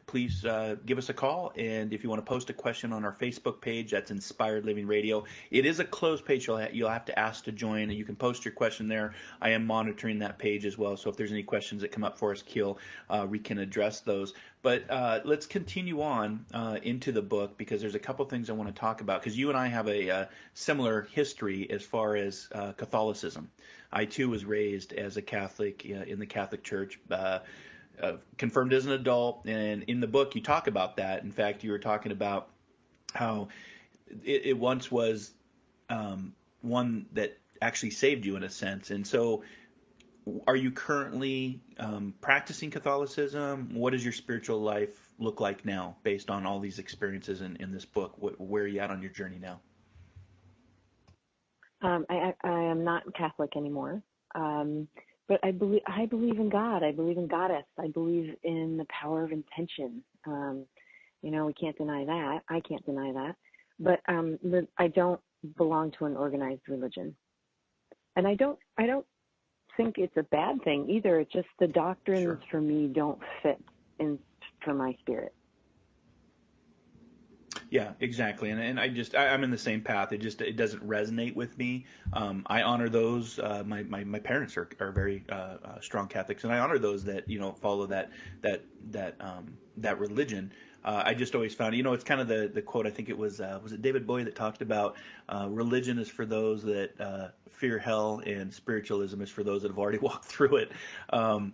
please give us a call. And if you want to post a question on our Facebook page, that's Inspired Living Radio. It is a closed page. You'll have to ask to join, and you can post your question there. I am monitoring that page as well, so if there's any questions that come up for us, Keele, we can address those. But let's continue on into the book, because there's a couple things I want to talk about, because you and I have a similar history as far as Catholicism. I, too, was raised as a Catholic in the Catholic Church, confirmed as an adult, and in the book you talk about that. In fact, you were talking about how it once was one that actually saved you in a sense. And so are you currently practicing Catholicism? What does your spiritual life look like now based on all these experiences in this book? Where are you at on your journey now? I am not Catholic anymore, but I believe in God. I believe in Goddess. I believe in the power of intention. We can't deny that. I can't deny that. But I don't belong to an organized religion, and I don't think it's a bad thing either. It's just the doctrines for me don't fit in for my spirit. Yeah, exactly. And I'm in the same path. It doesn't resonate with me. I honor those. My parents are very strong Catholics, and I honor those that follow that religion. I just always found, it's kind of the quote. I think it was it David Bowie that talked about religion is for those that fear hell, and spiritualism is for those that have already walked through it.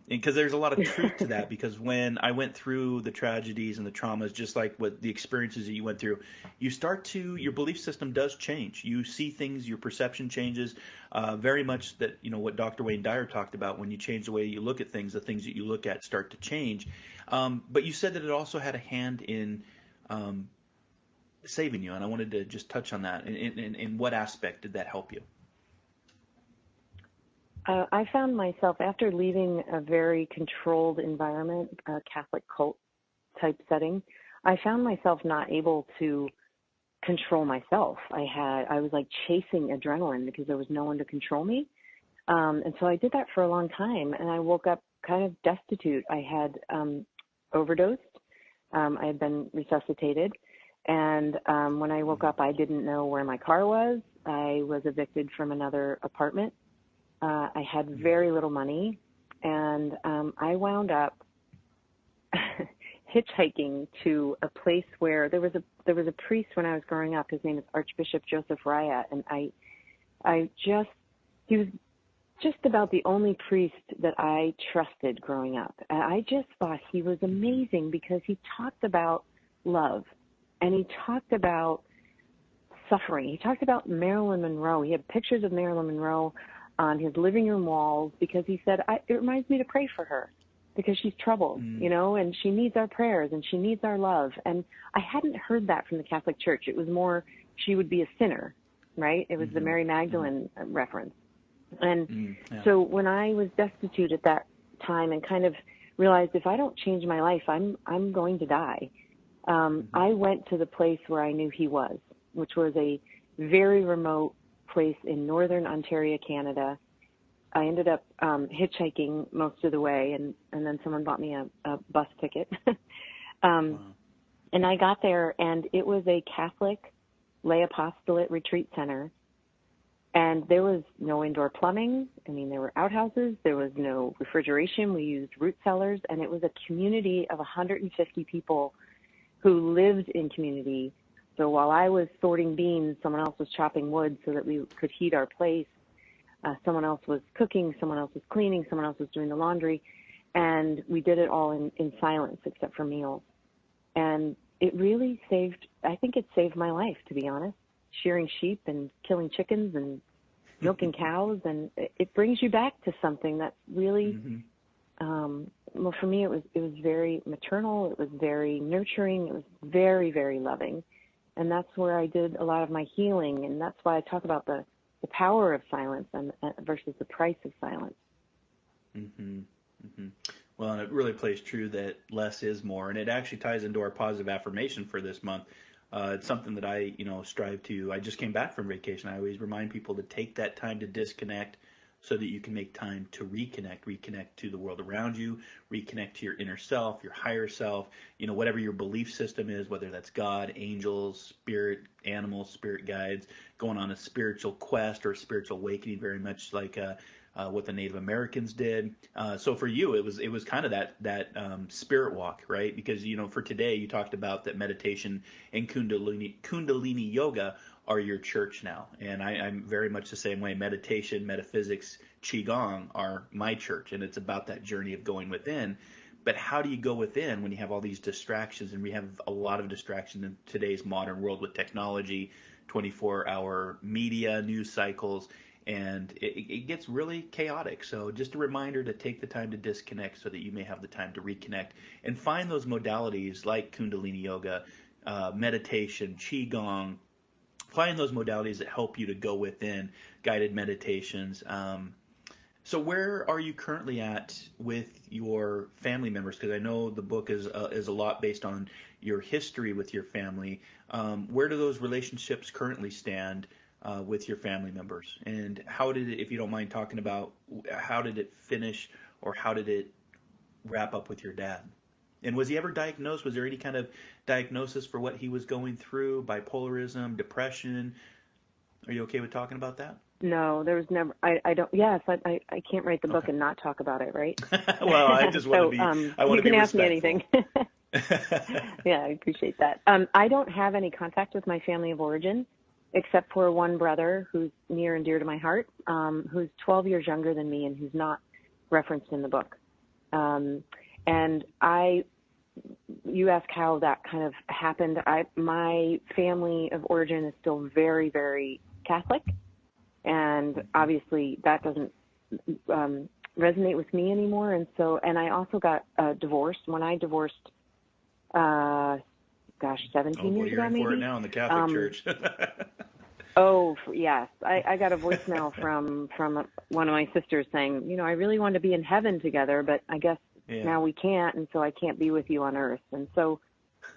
Because there's a lot of truth to that. Because when I went through the tragedies and the traumas, just like what the experiences that you went through, your belief system does change. You see things, your perception changes. Very much that what Dr. Wayne Dyer talked about. When you change the way you look at things, the things that you look at start to change. But you said that it also had a hand in saving you, and I wanted to just touch on that. In what aspect did that help you? I found myself, after leaving a very controlled environment, a Catholic cult type setting, I found myself not able to control myself. I was like chasing adrenaline because there was no one to control me. And so I did that for a long time, and I woke up kind of destitute. I had overdosed. I had been resuscitated. And when I woke up, I didn't know where my car was. I was evicted from another apartment. I had very little money, and I wound up hitchhiking to a place where there was a priest when I was growing up. His name is Archbishop Joseph Raya, and he was just about the only priest that I trusted growing up. And I just thought he was amazing because he talked about love, and he talked about suffering. He talked about Marilyn Monroe. He had pictures of Marilyn Monroe on his living room walls because he said, it reminds me to pray for her because she's troubled, and she needs our prayers and she needs our love. And I hadn't heard that from the Catholic Church. It was more, she would be a sinner, right? It was the Mary Magdalene reference. And so when I was destitute at that time and kind of realized if I don't change my life, I'm going to die, I went to the place where I knew he was, which was a very remote place in northern Ontario, Canada. I ended up hitchhiking most of the way, and then someone bought me a bus ticket. And I got there, and it was a Catholic lay apostolate retreat center. And there was no indoor plumbing. I mean, there were outhouses. There was no refrigeration. We used root cellars. And it was a community of 150 people who lived in community. So while I was sorting beans, someone else was chopping wood so that we could heat our place. Someone else was cooking. Someone else was cleaning. Someone else was doing the laundry. And we did it all in silence except for meals. And it really I think it saved my life, to be honest. Shearing sheep and killing chickens and milking cows, and it brings you back to something that's really, well, for me, it was very maternal. It was very nurturing. It was very, very loving, and that's where I did a lot of my healing, and that's why I talk about the power of silence and versus the price of silence. Well, and it really plays true that less is more, and it actually ties into our positive affirmation for this month. It's something that I, strive to. I just came back from vacation. I always remind people to take that time to disconnect so that you can make time to reconnect to the world around you, reconnect to your inner self, your higher self, whatever your belief system is, whether that's God, angels, spirit, animals, spirit guides, going on a spiritual quest or a spiritual awakening, very much like what the Native Americans did. So for you, it was kind of that spirit walk, right? Because, for today, you talked about that meditation and Kundalini yoga are your church now. And I'm very much the same way. Meditation, metaphysics, Qigong are my church. And it's about that journey of going within. But how do you go within when you have all these distractions? And we have a lot of distractions in today's modern world with technology, 24-hour media, news cycles, and it gets really chaotic. So just a reminder to take the time to disconnect so that you may have the time to reconnect and find those modalities like Kundalini yoga, meditation, Qigong. Find those modalities that help you to go within, guided meditations. So where are you currently at with your family members? Because I know the book is a lot based on your history with your family. Where do those relationships currently stand with your family members? And how did it, if you don't mind talking about, how did it finish or how did it wrap up with your dad? And was he ever diagnosed? Was there any kind of diagnosis for what he was going through? Bipolarism, depression? Are you okay with talking about that? No, there was never. I don't. Yes, I can't write the book and not talk about it, right? Well, I just want to be. I want to be respectful. You can ask me anything. Yeah, I appreciate that. I don't have any contact with my family of origin, except for one brother who's near and dear to my heart, who's 12 years younger than me and who's not referenced in the book. And you ask how that kind of happened. My family of origin is still very, very Catholic. And obviously that doesn't resonate with me anymore. And I also got divorced. When I divorced, 17 years ago, maybe. For it now in the Catholic Church. Oh, yes. I got a voicemail from one of my sisters saying, I really wanted to be in heaven together, but I guess now we can't, and so I can't be with you on earth. And so,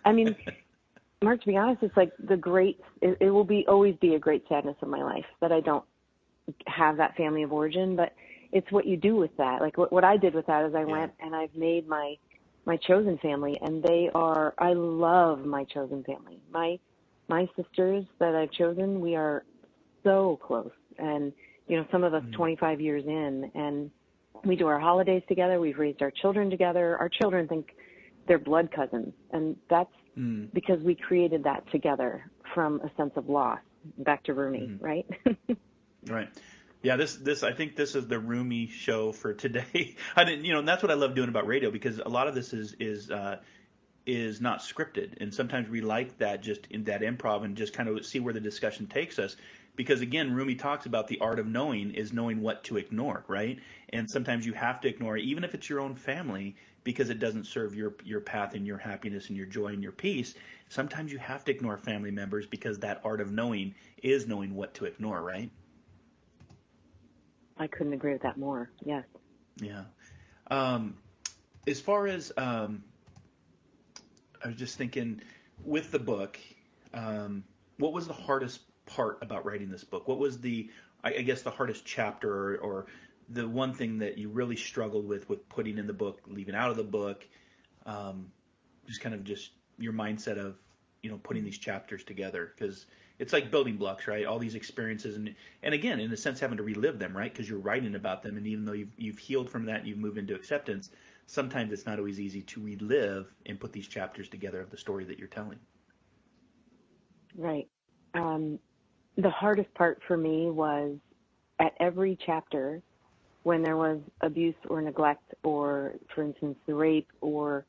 I mean, Mark, to be honest, it's like it will always be a great sadness of my life that I don't have that family of origin, but it's what you do with that. Like what I did with that is I went and I've made my chosen family, and I love my chosen family. My sisters that I've chosen, we are so close. And, some of us 25 years in, and we do our holidays together. We've raised our children together. Our children think they're blood cousins. And that's because we created that together from a sense of loss. Back to Rumi, right? Right. Yeah, I think this is the Rumi show for today. And that's what I love doing about radio, because a lot of this is not scripted, and sometimes we like that, just in that improv, and just kind of see where the discussion takes us. Because again, Rumi talks about the art of knowing is knowing what to ignore, right? And sometimes you have to ignore it, even if it's your own family, because it doesn't serve your path and your happiness and your joy and your peace. Sometimes you have to ignore family members because that art of knowing is knowing what to ignore, right? I couldn't agree with that more. Yes. Yeah. As far as I was just thinking with the book, what was the hardest part about writing this book? What was the hardest chapter or the one thing that you really struggled with putting in the book, leaving out of the book? Just your mindset of, putting these chapters together, because it's like building blocks, right? All these experiences, and again, in a sense, having to relive them, right? Because you're writing about them, and even though you've healed from that, and you've moved into acceptance, sometimes it's not always easy to relive and put these chapters together of the story that you're telling. Right. The hardest part for me was at every chapter, when there was abuse or neglect, or, for instance, the rape or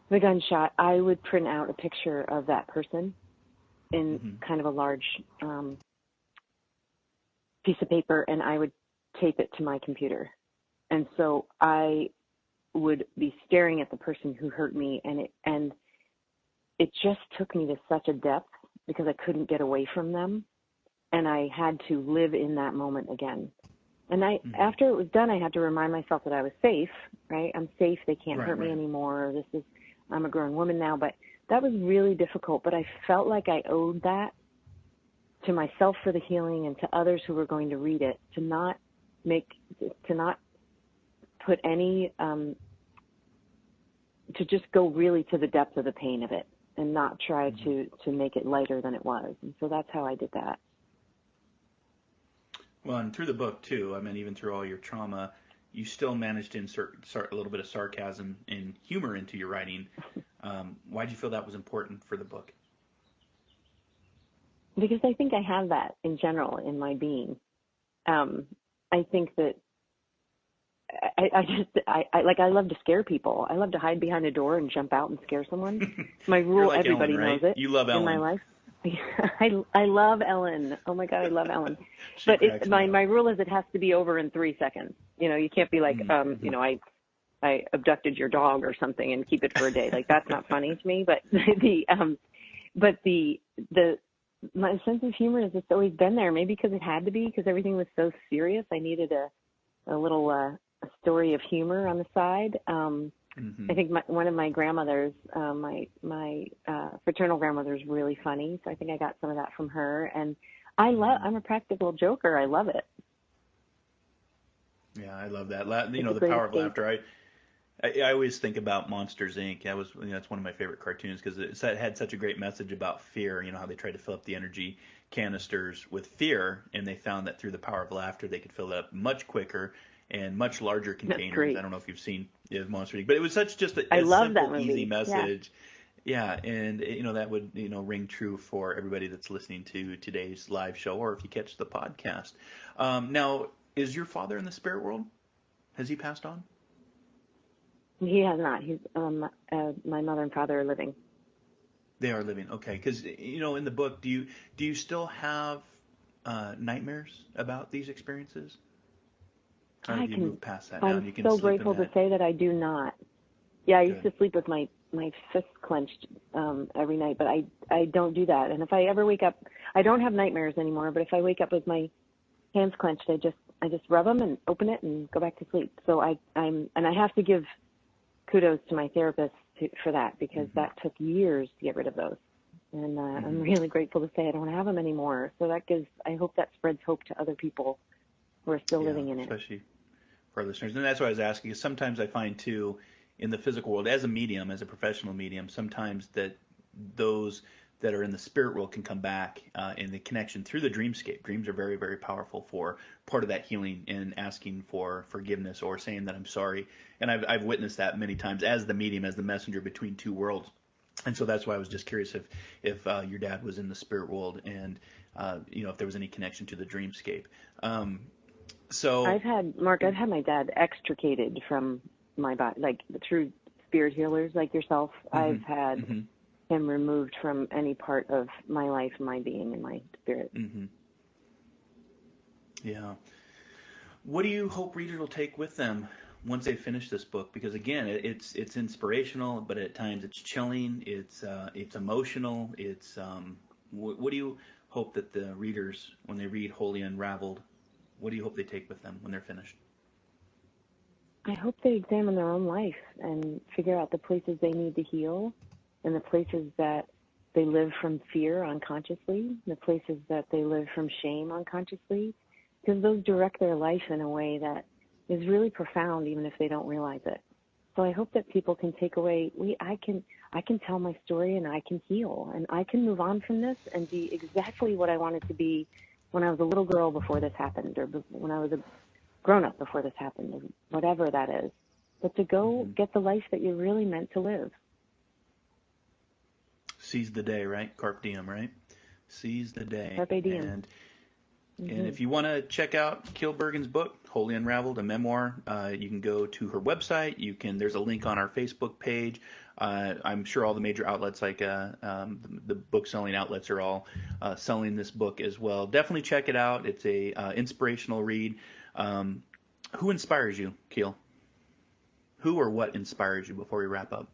the gunshot, I would print out a picture of that person in kind of a large piece of paper, and I would tape it to my computer. And so I would be staring at the person who hurt me, and it just took me to such a depth because I couldn't get away from them, and I had to live in that moment again. And after it was done, I had to remind myself that I was safe, right? I'm safe. They can't hurt me anymore. I'm a grown woman now. But that was really difficult. But I felt like I owed that to myself for the healing, and to others who were going to read it, to not put any, to just go really to the depth of the pain of it, and not try to make it lighter than it was. And so that's how I did that. Well, and through the book, too, I mean, even through all your trauma, you still managed to insert a little bit of sarcasm and humor into your writing. Why did you feel that was important for the book? Because I think I have that in general in my being. I think that I love to scare people. I love to hide behind a door and jump out and scare someone. My rule, like everybody Ellen, right? knows it. You love Ellen. In my life. I love Ellen. Oh my God, I love Ellen. But my rule is it has to be over in 3 seconds. You can't be like, I abducted your dog or something and keep it for a day. Like, that's not funny to me. But my sense of humor has just always been there. Maybe because it had to be, because everything was so serious. I needed a little a story of humor on the side. I think one of my grandmothers, my fraternal grandmother, is really funny, so I think I got some of that from her. And I'm a practical joker. I love it. Yeah, I love that. The power of laughter. I always think about Monsters, Inc. That's one of my favorite cartoons because it had such a great message about fear. How they tried to fill up the energy canisters with fear, and they found that through the power of laughter, they could fill it up much quicker and much larger containers. I don't know if you've seen Monsters, Inc., but it was such just a simple, easy message. Yeah, and that would ring true for everybody that's listening to today's live show, or if you catch the podcast. Now, is your father in the spirit world? Has he passed on? He has not. He's my mother and father are living. They are living. Okay, because in the book, do you still have nightmares about these experiences? Or have you moved past that now? I'm so grateful to say that I do not. Yeah, I used to sleep with my fist clenched every night, but I don't do that. And if I ever wake up, I don't have nightmares anymore. But if I wake up with my hands clenched, I just rub them and open it and go back to sleep. So I have to give kudos to my therapist for that, because that took years to get rid of those. And I'm really grateful to say I don't have them anymore. So I hope that spreads hope to other people who are still living in it. Especially for our listeners. And that's why I was asking, because sometimes I find too, in the physical world, as a medium, as a professional medium, sometimes that those that are in the spirit world can come back in the connection through the dreamscape. Dreams are very, very powerful for part of that healing and asking for forgiveness or saying that I'm sorry. And I've witnessed that many times as the medium, as the messenger between two worlds. And so that's why I was just curious if your dad was in the spirit world and if there was any connection to the dreamscape. So I've had my dad extricated from my body, like through spirit healers like yourself. I've had him removed from any part of my life, my being, and my spirit. Yeah. What do you hope readers will take with them once they finish this book? Because again, it's inspirational, but at times it's chilling. It's emotional. It's what do you hope that the readers, when they read Wholly Unraveled, what do you hope they take with them when they're finished? I hope they examine their own life and figure out the places they need to heal, and the places that they live from fear unconsciously, the places that they live from shame unconsciously, because those direct their life in a way that is really profound, even if they don't realize it. So I hope that people can take away, I can tell my story and I can heal and I can move on from this and be exactly what I wanted to be when I was a little girl before this happened, or when I was a grown-up before this happened, or whatever that is. But to go get the life that you're really meant to live. Seize the day, right? Carpe diem, right? Seize the day. Carpe diem. And if you want to check out Keele Burgin's book, Wholly Unraveled, a memoir, you can go to her website. There's a link on our Facebook page. I'm sure all the major outlets, like the book-selling outlets, are all selling this book as well. Definitely check it out. It's a inspirational read. Who inspires you, Keele? Who or what inspires you before we wrap up?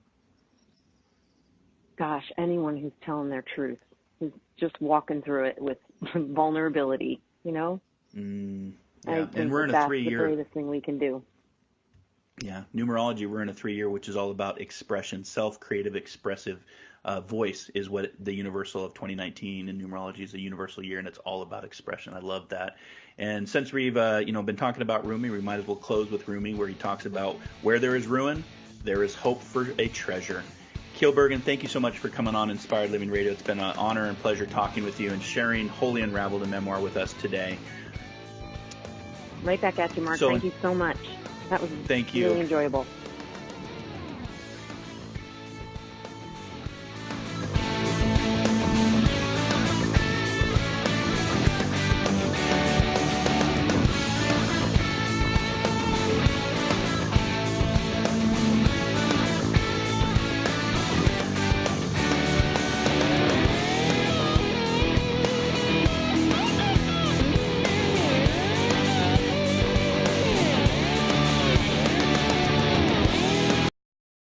Gosh, anyone who's telling their truth, who's just walking through it with vulnerability, you know? I think and we're in a that's 3-year. the greatest thing we can do. Yeah, numerology, we're in a 3-year, which is all about expression. Self-creative, expressive voice is what the universal of 2019, and numerology is a universal year, and it's all about expression. I love that. And since we've been talking about Rumi, we might as well close with Rumi, where he talks about where there is ruin, there is hope for a treasure. Keele Burgin, thank you so much for coming on Inspired Living Radio. It's been an honor and pleasure talking with you and sharing Wholly Unraveled, a memoir, with us today. Right back at you, Mark. Thank you so much. That was really enjoyable.